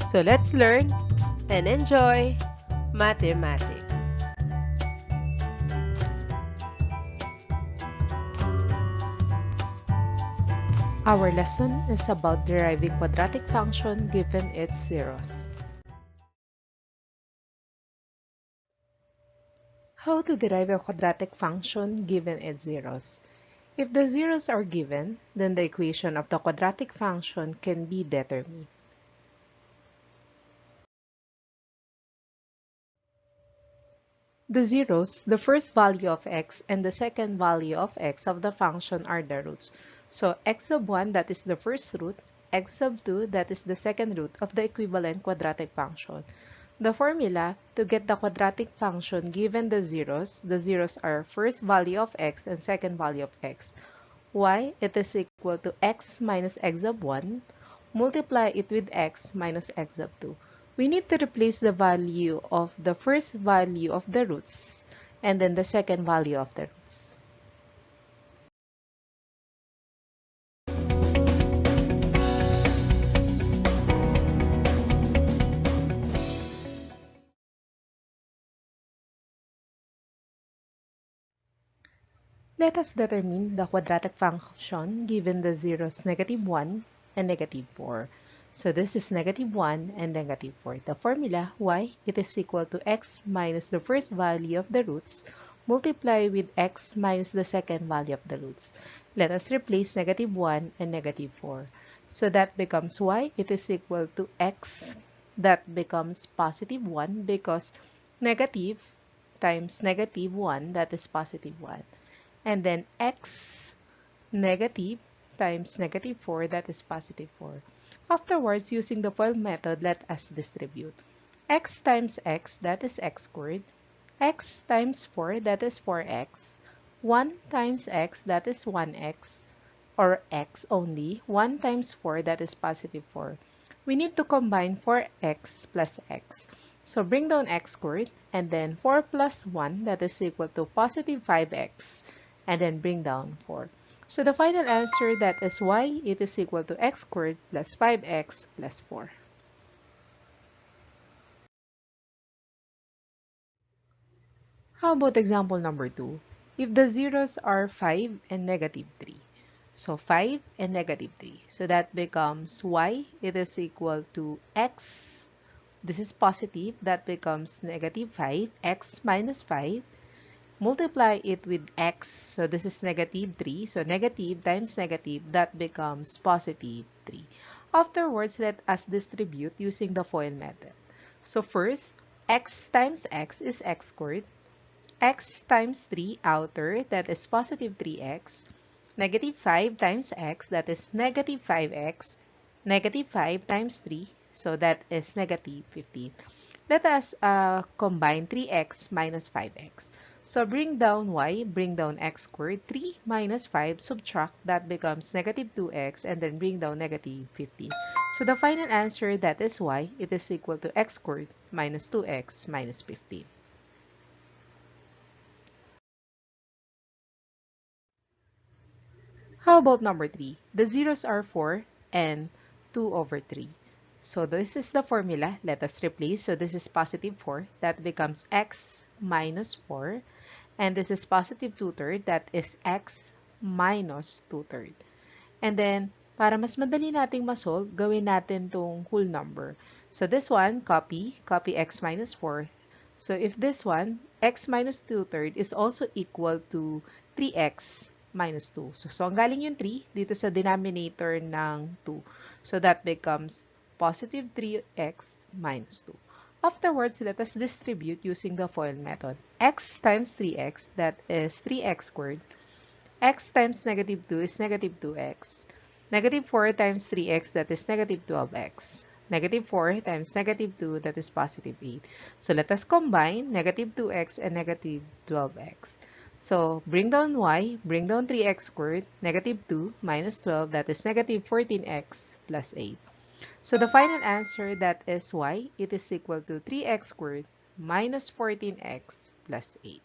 So let's learn and enjoy mathematics. Our lesson is about deriving quadratic function given its zeros. How to derive a quadratic function given its zeros? If the zeros are given, then the equation of the quadratic function can be determined. The zeros, the first value of x and the second value of x of the function are the roots. So x sub 1, that is the first root, x sub 2, that is the second root of the equivalent quadratic function. The formula to get the quadratic function given the zeros are first value of x and second value of x. Y, it is equal to x minus x sub 1, multiply it with x minus x sub 2. We need to replace the value of the first value of the roots and then the second value of the roots. Let us determine the quadratic function given the zeros -1 and -4. So this is -1 and -4. The formula y, it is equal to x minus the first value of the roots multiply with x minus the second value of the roots. Let us replace -1 and -4. So that becomes y, it is equal to x, that becomes +1 because negative times -1, that is +1. And then x negative times -4, that is +4. Afterwards, using the FOIL method, let us distribute. X times x, that is x squared. X times 4, that is 4x. 1 times x, that is 1x. Or x only. 1 times 4, that is +4. We need to combine 4x plus x. So bring down x squared, and then 4 plus 1, that is equal to +5x. And then bring down 4. So the final answer, that is y, it is equal to x squared plus 5x plus 4. How about example number 2? If the zeros are 5 and -3. So 5 and -3. So that becomes y, it is equal to x. This is positive. That becomes -5, x minus 5. Multiply it with x, so this is -3, so negative times negative, that becomes +3. Afterwards, let us distribute using the FOIL method. So first, x times x is x squared, x times 3 outer, that is +3x, -5 times x, that is -5x, -5 times 3, so that is -15. Let us combine 3x minus 5x. So bring down y, bring down x squared, 3 minus 5, subtract, that becomes -2x, and then bring down -15. So the final answer, that is y, it is equal to x squared minus 2x minus 15. How about number 3? The zeros are 4 and 2 over 3. So this is the formula. Let us replace. So this is +4. That becomes x minus 4. And this is +2/3. That is x minus 2/3. And then, para mas madali nating masolve, gawin natin tong whole number. So this one, copy x minus 4. So if this one, x minus 2/3 is also equal to 3x minus 2. So ang galing yung 3 dito sa denominator ng 2. So that becomes +3x minus 2. Afterwards, let us distribute using the FOIL method. X times 3x, that is 3x squared. X times -2 is -2x. -4 times 3x, that is -12x. -4 times -2, that is +8. So let us combine -2x and -12x. So bring down y, bring down 3x squared, -2 minus 12, that is -14x plus 8. So the final answer, that is y, it is equal to 3x squared minus 14x plus 8.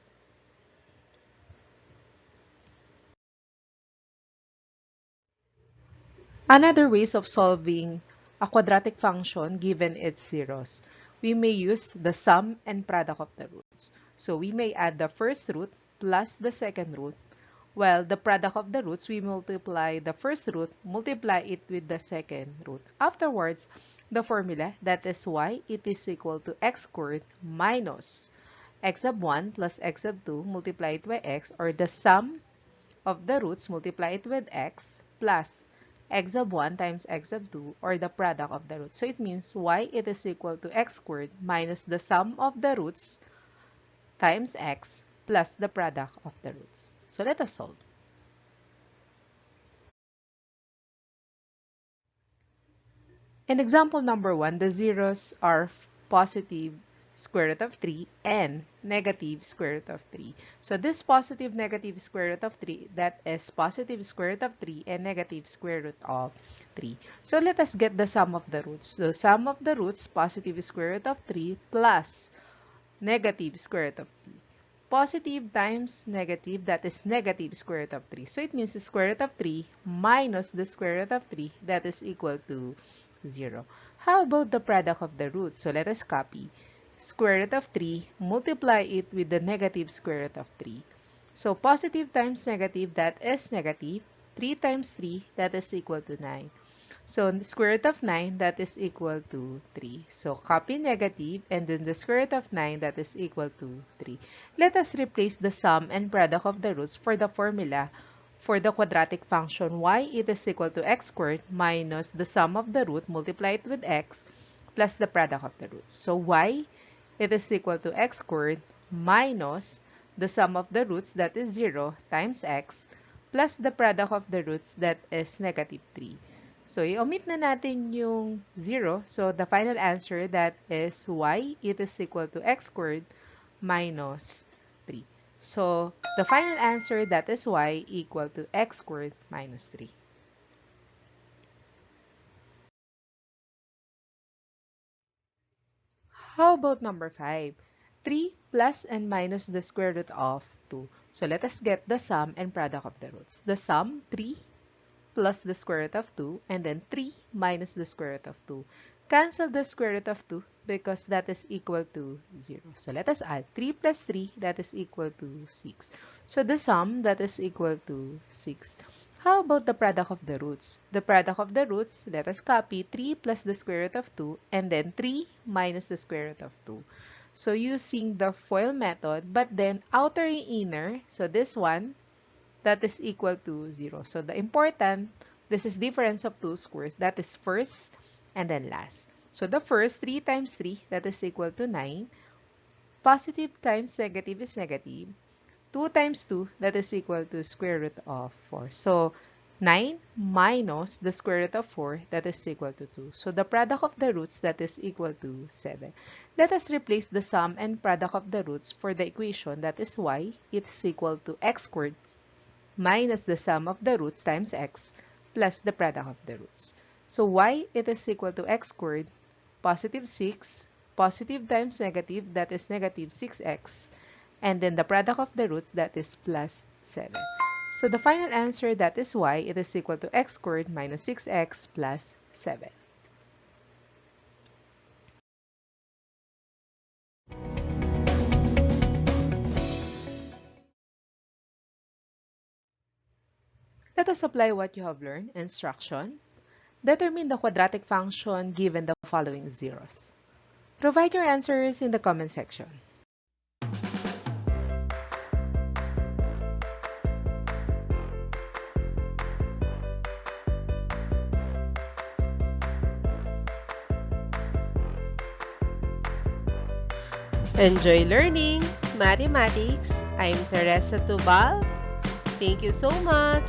Another ways of solving a quadratic function given its zeros, we may use the sum and product of the roots. So we may add the first root plus the second root, while the product of the roots, we multiply the first root, multiply it with the second root. Afterwards, the formula, that is y, it is equal to x squared minus x sub 1 plus x sub 2 multiplied by x, or the sum of the roots, multiply it with x, plus x sub 1 times x sub 2, or the product of the roots. So it means y, it is equal to x squared minus the sum of the roots times x plus the product of the roots. So let us solve. In example number 1, the zeros are positive square root of 3 and negative square root of 3. So this positive negative square root of 3, that is positive square root of 3 and negative square root of 3. So let us get the sum of the roots. So sum of the roots, positive square root of 3 plus negative square root of 3. Positive times negative, that is negative square root of 3. So it means the square root of 3 minus the square root of 3, that is equal to 0. How about the product of the roots? So let us copy. Square root of 3, multiply it with the negative square root of 3. So positive times negative, that is negative. 3 times 3, that is equal to 9. So square root of 9, that is equal to 3. So copy negative, and then the square root of 9, that is equal to 3. Let us replace the sum and product of the roots for the formula for the quadratic function y, it is equal to x squared minus the sum of the root, multiply it with x, plus the product of the roots. So y, it is equal to x squared minus the sum of the roots, that is 0, times x, plus the product of the roots, that is negative 3. So, i-omit na natin yung 0. So, the final answer, that is y, it is equal to x squared minus 3. So, the final answer, that is y, equal to x squared minus 3. How about number 5? 3 plus and minus the square root of 2. So, let us get the sum and product of the roots. The sum, 3 plus the square root of 2, and then 3 minus the square root of 2. Cancel the square root of 2 because that is equal to 0. So let us add 3 plus 3, that is equal to 6. So the sum, that is equal to 6. How about the product of the roots? The product of the roots, let us copy 3 plus the square root of 2, and then 3 minus the square root of 2. So using the FOIL method, but then outer and inner, so this one, that is equal to 0. So the important, this is difference of two squares, that is first and then last. So the first, 3 times 3, that is equal to 9. Positive times negative is negative. 2 times 2, that is equal to square root of 4. So 9 minus the square root of 4, that is equal to 2. So the product of the roots, that is equal to 7. Let us replace the sum and product of the roots for the equation, that is y, it is equal to x squared minus the sum of the roots times x plus the product of the roots. So y, it is equal to x squared, positive 6, positive times negative, that is negative 6x, and then the product of the roots, that is plus 7. So the final answer, that is y, it is equal to x squared minus 6x plus 7. Let us apply what you have learned. Instruction. Determine the quadratic function given the following zeros. Provide your answers in the comment section. Enjoy learning mathematics. I'm Teresa Tubal. Thank you so much.